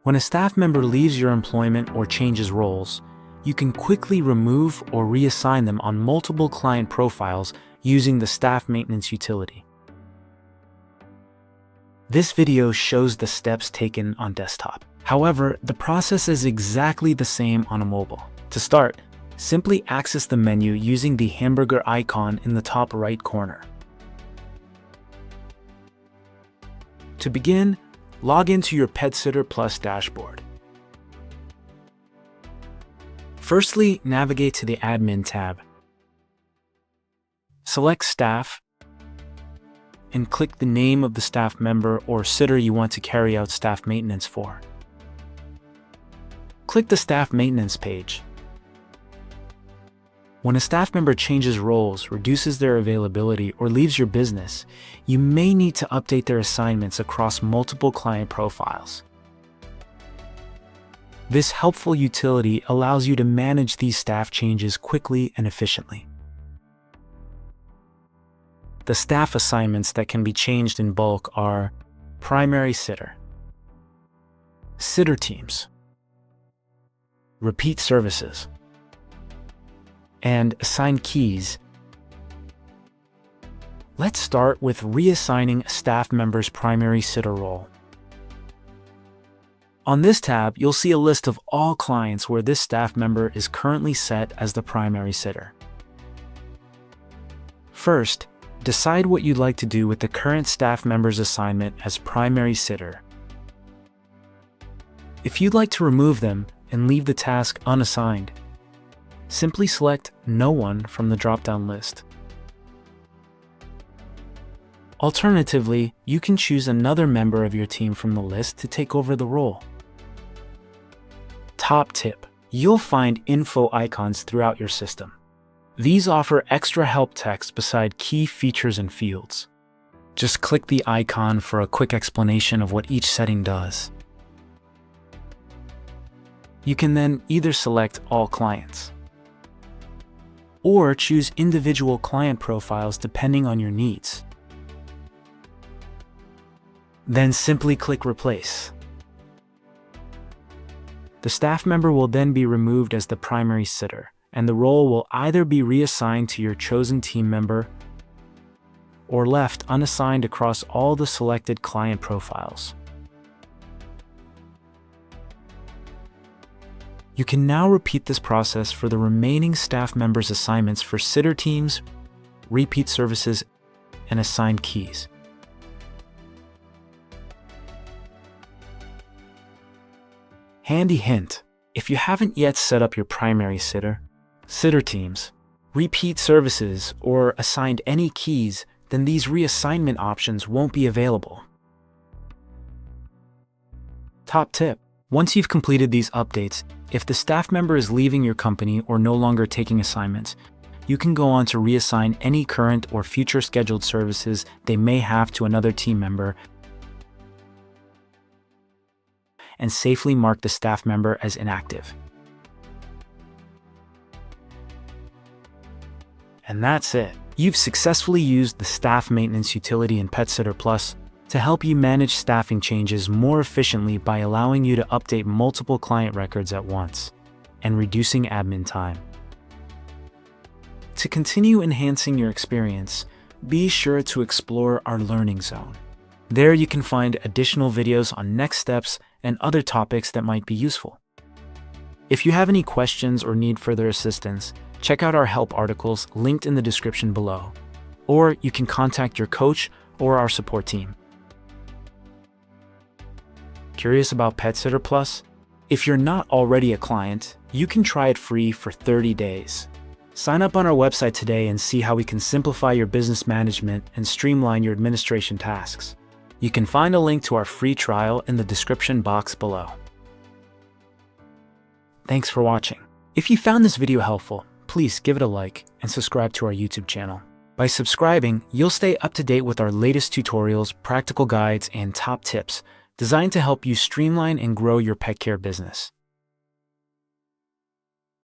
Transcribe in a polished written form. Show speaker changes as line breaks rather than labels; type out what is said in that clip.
When a staff member leaves your employment or changes roles, you can quickly remove or reassign them on multiple client profiles using the staff maintenance utility. This video shows the steps taken on desktop. However, the process is exactly the same on a mobile. To start, simply access the menu using the hamburger icon in the top right corner. To begin, log into your PetSitter Plus dashboard. Firstly, navigate to the Admin tab. Select Staff and click the name of the staff member or sitter you want to carry out staff maintenance for. Click the Staff Maintenance page. When a staff member changes roles, reduces their availability, or leaves your business, you may need to update their assignments across multiple client profiles. This helpful utility allows you to manage these staff changes quickly and efficiently. The staff assignments that can be changed in bulk are primary sitter, sitter teams, repeat services, and assign keys. Let's start with reassigning a staff member's primary sitter role. On this tab, you'll see a list of all clients where this staff member is currently set as the primary sitter. First, decide what you'd like to do with the current staff member's assignment as primary sitter. If you'd like to remove them and leave the task unassigned, simply select No One from the drop-down list. Alternatively, you can choose another member of your team from the list to take over the role. Top tip: you'll find info icons throughout your system. These offer extra help text beside key features and fields. Just click the icon for a quick explanation of what each setting does. You can then either select all clients or choose individual client profiles depending on your needs. Then simply click Replace. The staff member will then be removed as the primary sitter, and the role will either be reassigned to your chosen team member or left unassigned across all the selected client profiles. You can now repeat this process for the remaining staff members' assignments for sitter teams, repeat services, and assigned keys. Handy hint: if you haven't yet set up your primary sitter, sitter teams, repeat services, or assigned any keys, then these reassignment options won't be available. Top tip: once you've completed these updates, if the staff member is leaving your company or no longer taking assignments, you can go on to reassign any current or future scheduled services they may have to another team member and safely mark the staff member as inactive. And that's it. You've successfully used the staff maintenance utility in PetSitter Plus to help you manage staffing changes more efficiently by allowing you to update multiple client records at once and reducing admin time. To continue enhancing your experience, be sure to explore our Learning Zone. There you can find additional videos on next steps and other topics that might be useful. If you have any questions or need further assistance, check out our help articles linked in the description below, or you can contact your coach or our support team. Curious about PetSitter Plus? If you're not already a client, you can try it free for 30 days. Sign up on our website today and see how we can simplify your business management and streamline your administration tasks. You can find a link to our free trial in the description box below. Thanks for watching. If you found this video helpful, please give it a like and subscribe to our YouTube channel. By subscribing, you'll stay up to date with our latest tutorials, practical guides, and top tips designed to help you streamline and grow your pet care business.